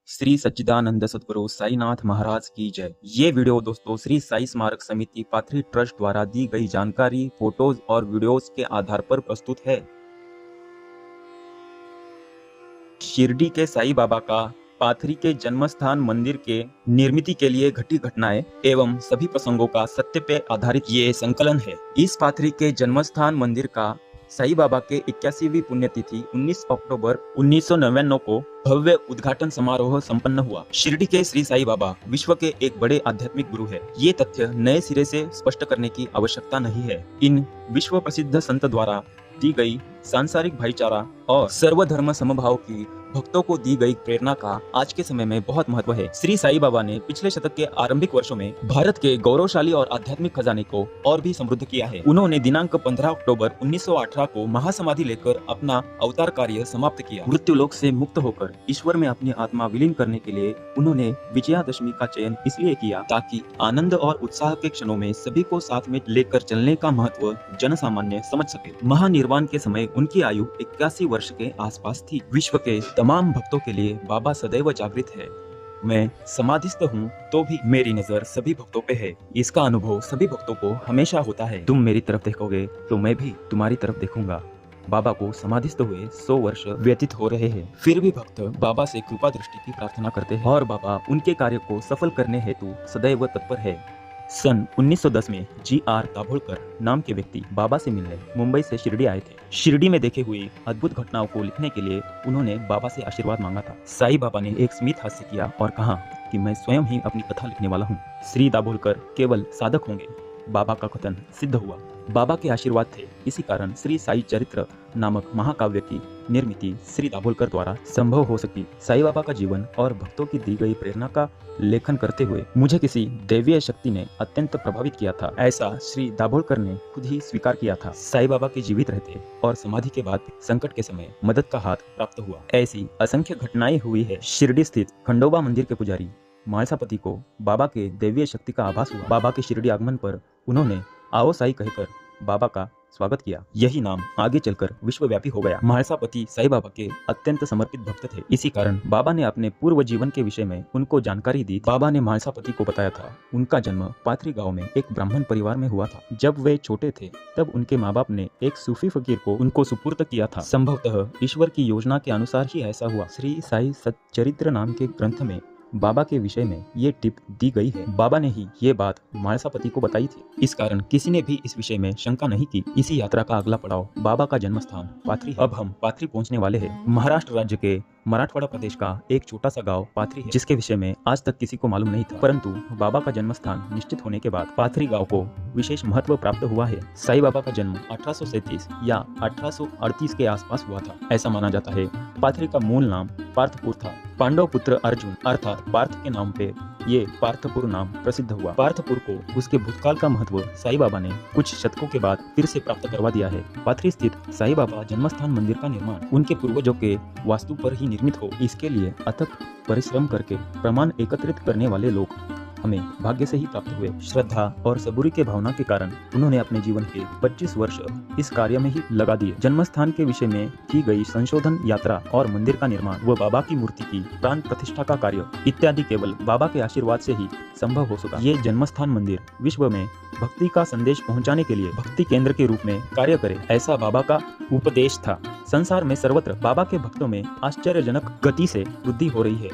श्री सच्चिदानंद सद्गुरु साईनाथ महाराज की जय। ये वीडियो दोस्तों श्री साई स्मारक समिति पाथरी ट्रस्ट द्वारा दी गई जानकारी, फोटोज और वीडियोस के आधार पर प्रस्तुत है। शिरडी के साईं बाबा का पाथरी के जन्मस्थान मंदिर के निर्मिति के लिए घटी घटनाएं एवं सभी प्रसंगों का सत्य पे आधारित ये संकलन है। इस पाथरी के जन्मस्थान मंदिर का साईं बाबा के 81वीं पुण्यतिथि 19 अक्टूबर 1999 को भव्य उद्घाटन समारोह संपन्न हुआ। शिरडी के श्री साईं बाबा विश्व के एक बड़े आध्यात्मिक गुरु है। ये तथ्य नए सिरे से स्पष्ट करने की आवश्यकता नहीं है। इन विश्व प्रसिद्ध संत द्वारा दी गई सांसारिक भाईचारा और सर्वधर्म समभाव की भक्तों को दी गई प्रेरणा का आज के समय में बहुत महत्व है। श्री साईं बाबा ने पिछले शतक के आरंभिक वर्षों में भारत के गौरवशाली और आध्यात्मिक खजाने को और भी समृद्ध किया है। उन्होंने दिनांक 15 अक्टूबर 1918 को महासमाधि लेकर अपना अवतार कार्य समाप्त किया। मृत्यु लोक से मुक्त होकर ईश्वर में अपनी आत्मा विलीन करने के लिए उन्होंने विजयादशमी का चयन इसलिए किया ताकि आनंद और उत्साह के क्षणों में सभी को साथ में लेकर चलने का महत्व जन सामान्य समझ सके। महानिर्वाण के समय उनकी आयु 81 वर्ष के आसपास थी। विश्व के तमाम भक्तों के लिए बाबा सदैव जागृत है। मैं समाधिस्थ हूँ तो भी मेरी नजर सभी भक्तों पे है। इसका अनुभव सभी भक्तों को हमेशा होता है। तुम मेरी तरफ देखोगे तो मैं भी तुम्हारी तरफ देखूंगा। बाबा को समाधिस्थ हुए 100 वर्ष व्यतीत हो रहे हैं, फिर भी भक्त बाबा से कृपा दृष्टि की प्रार्थना करते हैं और बाबा उनके कार्य को सफल करने हेतु सदैव तत्पर है। सन 1910 में जी.आर. दाभोलकर नाम के व्यक्ति बाबा से मिलने मुंबई से शिरडी आए थे। शिरडी में देखे हुई अद्भुत घटनाओं को लिखने के लिए उन्होंने बाबा से आशीर्वाद मांगा था। साईं बाबा ने एक स्मित हास्य किया और कहा कि मैं स्वयं ही अपनी कथा लिखने वाला हूँ। श्री दाभोलकर केवल साधक होंगे। बाबा का कथन सिद्ध हुआ। बाबा के आशीर्वाद थे, इसी कारण श्री साई चरित्र नामक महाकाव्य की निर्मिति श्री दाभोलकर द्वारा संभव हो सकी। साईं बाबा का जीवन और भक्तों की दी गई प्रेरणा का लेखन करते हुए मुझे किसी दैवीय शक्ति ने अत्यंत प्रभावित किया था, ऐसा श्री दाभोलकर ने खुद ही स्वीकार किया था। साईं बाबा के जीवित रहते और समाधि के बाद संकट के समय मदद का हाथ प्राप्त हुआ। ऐसी असंख्य घटनाएं हुई है। शिरडी स्थित खंडोबा मंदिर के पुजारी मालसापति को बाबा के दैवीय शक्ति का आभास हुआ। बाबा के शिरडी आगमन पर उन्होंने आओ साई कहकर बाबा का स्वागत किया। यही नाम आगे चलकर विश्वव्यापी हो गया। मालसापति साईं बाबा के अत्यंत समर्पित भक्त थे। इसी कारण बाबा ने अपने पूर्व जीवन के विषय में उनको जानकारी दी। बाबा ने मालसापति को बताया था उनका जन्म पाथरी गांव में एक ब्राह्मण परिवार में हुआ था। जब वे छोटे थे तब उनके माँ बाप ने एक सूफी फकीर को उनको सुपुर्द किया था। संभवतः ईश्वर की योजना के अनुसार ही ऐसा हुआ। श्री साई सच्चरित्र नाम के ग्रंथ में बाबा के विषय में ये टिप दी गई है। बाबा ने ही ये बात मालसापति को बताई थी। इस कारण किसी ने भी इस विषय में शंका नहीं की। इसी यात्रा का अगला पड़ाव बाबा का जन्म स्थान पाथरी है। अब हम पाथरी पहुंचने वाले हैं। महाराष्ट्र राज्य के मराठवाड़ा प्रदेश का एक छोटा सा गांव पाथरी है, जिसके विषय में आज तक किसी को मालूम नहीं था। परंतु बाबा का जन्म स्थान निश्चित होने के बाद पाथरी गांव को विशेष महत्व प्राप्त हुआ है। साईं बाबा का जन्म 1837 या 1838 के आसपास हुआ था, ऐसा माना जाता है। पाथरी का मूल नाम पार्थपुर था। पांडव पुत्र अर्जुन अर्थात पार्थ के नाम पे ये पार्थपुर नाम प्रसिद्ध हुआ। पार्थपुर को उसके भूतकाल का महत्व साईं बाबा ने कुछ शतकों के बाद फिर से प्राप्त करवा दिया है। पाथरी स्थित साईं बाबा जन्मस्थान मंदिर का निर्माण उनके पूर्वजों के वास्तु पर ही निर्मित हो, इसके लिए अथक परिश्रम करके प्रमाण एकत्रित करने वाले लोग हमें भाग्य से ही प्राप्त हुए। श्रद्धा और सबूरी के भावना के कारण उन्होंने अपने जीवन के 25 वर्ष इस कार्य में ही लगा दिए। जन्मस्थान के विषय में की गई संशोधन यात्रा और मंदिर का निर्माण व बाबा की मूर्ति की प्राण प्रतिष्ठा का कार्य इत्यादि केवल बाबा के आशीर्वाद से ही संभव हो सका। ये जन्मस्थान मंदिर विश्व में भक्ति का संदेश पहुंचाने के लिए भक्ति केंद्र के रूप में कार्य करे, ऐसा बाबा का उपदेश था। संसार में सर्वत्र बाबा के भक्तों में आश्चर्यजनक गति से वृद्धि हो रही है।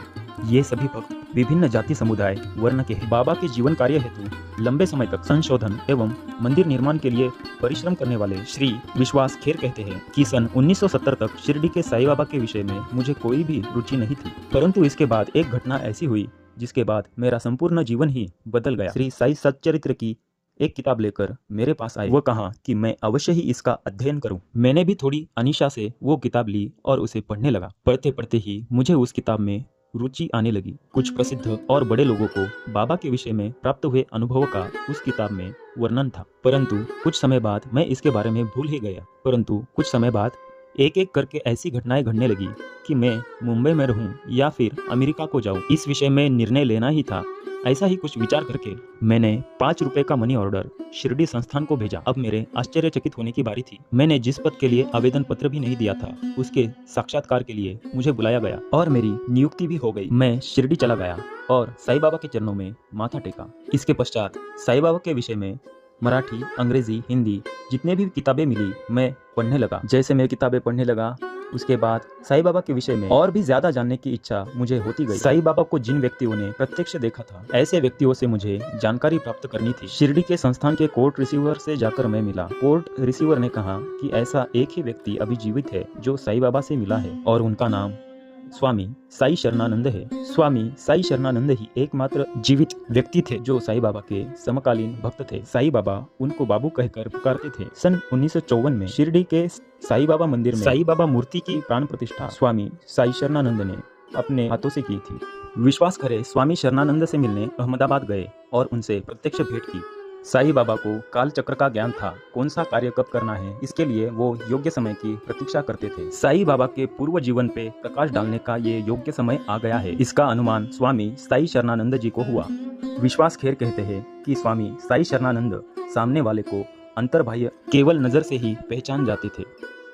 ये सभी भक्त विभिन्न जाति समुदाय वर्ण के हैं। बाबा के जीवन कार्य हेतु लंबे समय तक संशोधन एवं मंदिर निर्माण के लिए परिश्रम करने वाले श्री विश्वास खेर कहते हैं कि सन 1970 तक शिरडी के साईं बाबा के विषय में मुझे कोई भी रुचि नहीं थी, परंतु इसके बाद एक घटना ऐसी हुई जिसके बाद मेरा संपूर्ण जीवन ही बदल गया। श्री साई सच्चरित्र की एक किताब लेकर मेरे पास आए। वो कहा कि मैं अवश्य ही इसका अध्ययन करूं। मैंने भी थोड़ी अनिशा से वो किताब ली और उसे पढ़ने लगा। पढ़ते पढ़ते ही मुझे उस किताब में रुचि आने लगी। कुछ प्रसिद्ध और बड़े लोगों को बाबा के विषय में प्राप्त हुए अनुभवों का उस किताब में वर्णन था, परंतु कुछ समय बाद मैं इसके बारे में भूल ही गया। परंतु कुछ समय बाद एक एक करके ऐसी घटनाएं घटने लगी कि मैं मुंबई में रहूं या फिर अमेरिका को जाऊं, इस विषय में निर्णय लेना ही था। ऐसा ही कुछ विचार करके मैंने 5 रुपए का मनी ऑर्डर शिरडी संस्थान को भेजा। अब मेरे आश्चर्यचकित होने की बारी थी। मैंने जिस पद के लिए आवेदन पत्र भी नहीं दिया था, उसके साक्षात्कार के लिए मुझे बुलाया गया और मेरी नियुक्ति भी हो गई। मैं शिरडी चला गया और साईं बाबा के चरणों में माथा टेका। इसके पश्चात साईं बाबा के विषय में मराठी, अंग्रेजी, हिंदी जितने भी किताबें मिली मैं पढ़ने लगा। जैसे मैं किताबें पढ़ने लगा, उसके बाद साईं बाबा के विषय में और भी ज्यादा जानने की इच्छा मुझे होती गई। साईं बाबा को जिन व्यक्तियों ने प्रत्यक्ष देखा था, ऐसे व्यक्तियों से मुझे जानकारी प्राप्त करनी थी। शिरडी के संस्थान के कोर्ट रिसीवर से जाकर मैं मिला। कोर्ट रिसीवर ने कहा कि ऐसा एक ही व्यक्ति अभी जीवित है जो साईं बाबा से मिला है और उनका नाम स्वामी साई शरणानंद है। स्वामी साई शरणानंद ही एकमात्र जीवित व्यक्ति थे जो साईं बाबा के समकालीन भक्त थे। साईं बाबा उनको बाबू कहकर पुकारते थे। सन 1954 में शिरडी के साईं बाबा मंदिर में साईं बाबा मूर्ति की प्राण प्रतिष्ठा स्वामी साई शरणानंद ने अपने हाथों से की थी। विश्वास करें, स्वामी शरणानंद से मिलने अहमदाबाद गए और उनसे प्रत्यक्ष भेंट की। साईं बाबा को काल चक्र का ज्ञान था। कौन सा कार्य कब करना है, इसके लिए वो योग्य समय की प्रतीक्षा करते थे। साईं बाबा के पूर्व जीवन पे प्रकाश डालने का ये योग्य समय आ गया है, इसका अनुमान स्वामी साई शरणानंद जी को हुआ। विश्वास खेर कहते हैं कि स्वामी साई शरणानंद सामने वाले को अंतर्बाह्य केवल नजर से ही पहचान जाते थे।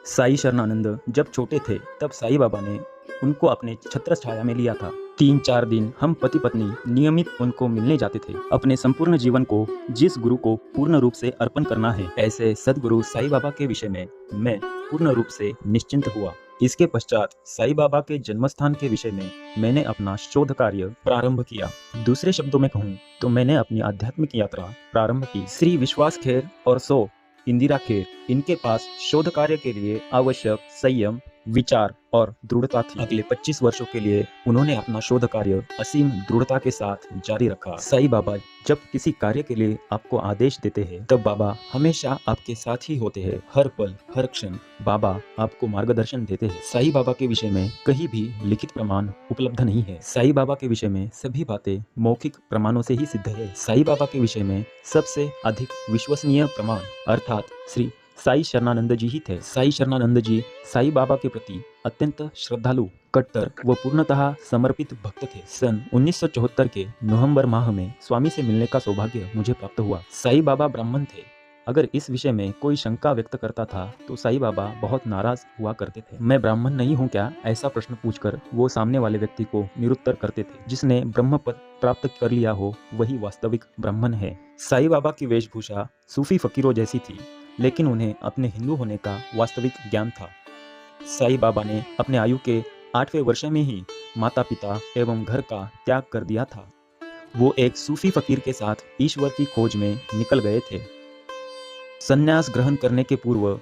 साई शरणानंद जब छोटे थे तब साईं बाबा ने उनको अपने छत्र छाया में लिया था। 3-4 दिन हम पति पत्नी नियमित उनको मिलने जाते थे। अपने संपूर्ण जीवन को जिस गुरु को पूर्ण रूप से अर्पण करना है, ऐसे सदगुरु साईं बाबा के विषय में मैं पूर्ण रूप से निश्चिंत हुआ। इसके पश्चात साईं बाबा के जन्मस्थान के विषय में मैंने अपना शोध कार्य प्रारंभ किया। दूसरे शब्दों में कहूँ तो मैंने अपनी आध्यात्मिक यात्रा प्रारंभ की। श्री विश्वास खेर और इंदिरा खेर, इनके पास शोध कार्य के लिए आवश्यक संयम, विचार और दृढ़ता थी। अगले 25 वर्षों के लिए उन्होंने अपना शोध कार्य असीम दृढ़ता के साथ जारी रखा। साईं बाबा जब किसी कार्य के लिए आपको आदेश देते हैं, तब बाबा हमेशा आपके साथ ही होते हैं। हर पल हर क्षण बाबा आपको मार्गदर्शन देते हैं। साईं बाबा के विषय में कहीं भी लिखित प्रमाण उपलब्ध नहीं है। साईं बाबा के विषय में सभी बातें मौखिक प्रमाणों से ही सिद्ध है। साईं बाबा के विषय में सबसे अधिक विश्वसनीय प्रमाण अर्थात श्री साई शरणानंद जी ही थे। साई शरणानंद जी साईं बाबा के प्रति अत्यंत श्रद्धालु, कट्टर व पूर्णतः समर्पित भक्त थे। सन 1974 के नवंबर माह में स्वामी से मिलने का सौभाग्य मुझे प्राप्त हुआ। साईं बाबा ब्राह्मण थे। अगर इस विषय में कोई शंका व्यक्त करता था तो साईं बाबा बहुत नाराज हुआ करते थे। मैं ब्राह्मण नहीं हूँ क्या, ऐसा प्रश्न पूछकर वो सामने वाले व्यक्ति को निरुत्तर करते थे। जिसने ब्रह्म पद प्राप्त कर लिया हो वही वास्तविक ब्राह्मण है। साईं बाबा की वेशभूषा सूफी फकीरों जैसी थी, लेकिन उन्हें अपने हिंदू होने का वास्तविक ज्ञान था। साईं बाबा ने अपने आयु के 8वें वर्ष में ही माता पिता एवं घर का त्याग कर दिया था। वो एक सूफी फकीर के साथ ईश्वर की खोज में निकल गए थे। संन्यास ग्रहण करने के पूर्व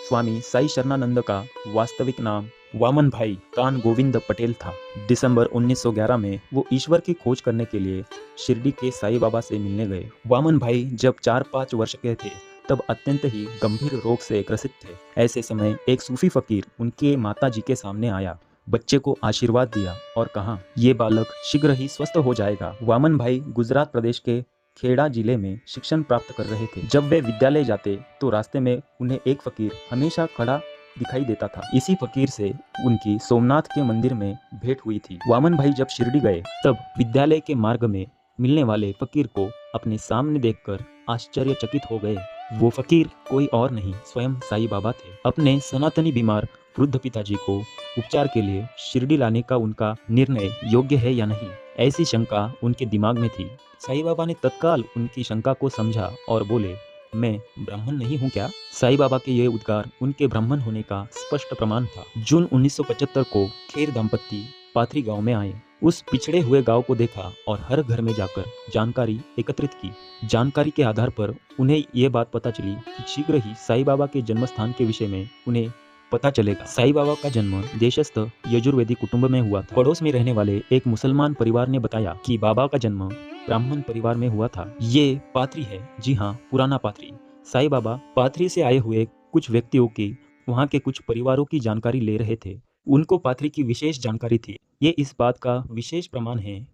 स्वामी साई शरणानंद का वास्तविक नाम वामन भाई कान गोविंद पटेल था। दिसंबर 1911 में वो ईश्वर की खोज करने के लिए शिरडी के साईं बाबा से मिलने गए। वामन भाई जब 4-5 वर्ष के थे तब अत्यंत ही गंभीर रोग से ग्रसित थे। ऐसे समय एक सूफी फकीर उनके माता जी के सामने आया, बच्चे को आशीर्वाद दिया और कहा, ये बालक शीघ्र ही स्वस्थ हो जाएगा। वामन भाई गुजरात प्रदेश के खेड़ा जिले में शिक्षण प्राप्त कर रहे थे। जब वे विद्यालय जाते तो रास्ते में उन्हें एक फकीर हमेशा खड़ा दिखाई देता था। इसी फकीर से उनकी सोमनाथ के मंदिर में भेंट हुई थी। वामन भाई जब शिरडी गए तब विद्यालय के मार्ग में मिलने वाले फकीर को अपने सामने देखकर आश्चर्यचकित हो गए। वो फकीर कोई और नहीं, स्वयं साईं बाबा थे। अपने सनातनी बीमार वृद्ध पिताजी को उपचार के लिए शिरडी लाने का उनका निर्णय योग्य है या नहीं, ऐसी शंका उनके दिमाग में थी। साईं बाबा ने तत्काल उनकी शंका को समझा और बोले, मैं ब्राह्मण नहीं हूँ क्या? साईं बाबा के ये उद्गार उनके ब्राह्मण होने का स्पष्ट प्रमाण था। जून 1975 को खेर दंपत्ति पाथरी गांव में आए। उस पिछड़े हुए गांव को देखा और हर घर में जाकर जानकारी एकत्रित की। जानकारी के आधार पर उन्हें ये बात पता चली कि शीघ्र ही साईं बाबा के जन्म स्थान के विषय में उन्हें पता चलेगा। साईं बाबा का जन्म देशस्थ यजुर्वेदी कुटुंब में हुआ था। पड़ोस में रहने वाले एक मुसलमान परिवार ने बताया कि बाबा का जन्म ब्राह्मण परिवार में हुआ था। ये पाथरी है, जी हाँ, पुराना पाथरी। साईं बाबा पाथरी से आए हुए कुछ व्यक्तियों की, वहाँ के कुछ परिवारों की जानकारी ले रहे थे। उनको पाथरी की विशेष जानकारी थी। ये इस बात का विशेष प्रमाण है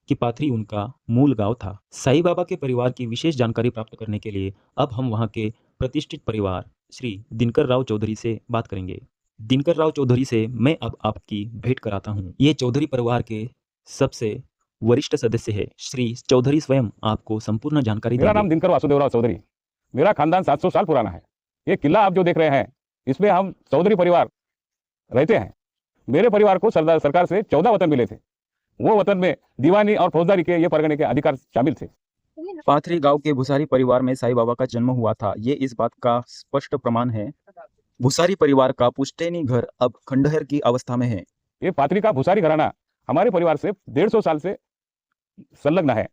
कि पाथरी उनका मूल गांव था। साईं बाबा के परिवार की विशेष जानकारी प्राप्त करने के लिए अब हम वहाँ के प्रतिष्ठित परिवार श्री दिनकर राव चौधरी से बात करेंगे। दिनकर राव चौधरी से मैं अब आपकी भेंट कराता हूँ। ये चौधरी परिवार के सबसे वरिष्ठ सदस्य है श्री चौधरी स्वयं आपको संपूर्ण जानकारी मेरा देंगे। नाम दिनकर वासुदेवराव चौधरी। मेरा खानदान 700 साल पुराना है। ये किला आप जो देख रहे हैं, इसमें हम चौधरी परिवार रहते हैं। मेरे परिवार को सरकार से 14 वतन मिले थे। वो वतन में दीवानी और फौजदारी के ये परगने के अधिकार शामिल थे। पाथरी गांव के भुसारी परिवार में साईं बाबा का जन्म हुआ था, ये इस बात का स्पष्ट प्रमाण है। भुसारी परिवार का पुश्तैनी घर अब खंडहर की अवस्था में है। ये पाथरी का भुसारी घराना हमारे परिवार से 150 साल से संलग्न है।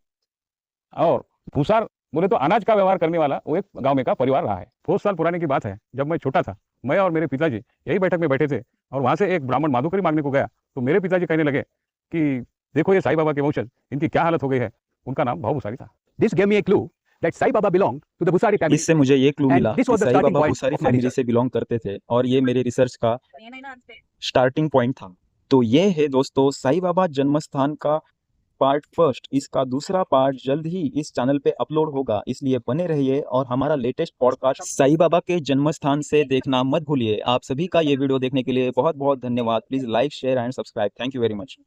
और भूसार बोले तो अनाज का व्यवहार करने वाला वो एक गांव में का परिवार रहा है। 100 साल पुराने की बात है। जब मैं छोटा था, मैं और मेरे पिताजी यही बैठक में बैठे थे और वहां से एक ब्राह्मण माधुकरी मांगने को गया तो मेरे पिताजी कहने लगे कि देखो ये साईं बाबा के वंशज, इनकी क्या हालत हो गई है। उनका नाम भाव भुसारी था। This gave me a clue that Sai Baba belong to the Bhusari family. इससे मुझे ये क्लू मिला this कि was the Sai starting Baba point Bhusari of my family research. से बिलोंग करते थे और ये मेरे रिसर्च का स्टार्टिंग पॉइंट था। तो ये है दोस्तों साईं बाबा जन्म स्थान का पार्ट फर्स्ट। इसका दूसरा पार्ट जल्द ही इस चैनल पे अपलोड होगा, इसलिए बने रहिए और हमारा लेटेस्ट पॉडकास्ट साईं बाबा के जन्म स्थान से देखना मत भूलिए। आप सभी का ये वीडियो देखने के लिए बहुत बहुत धन्यवाद। Please like share and subscribe. Thank you very much.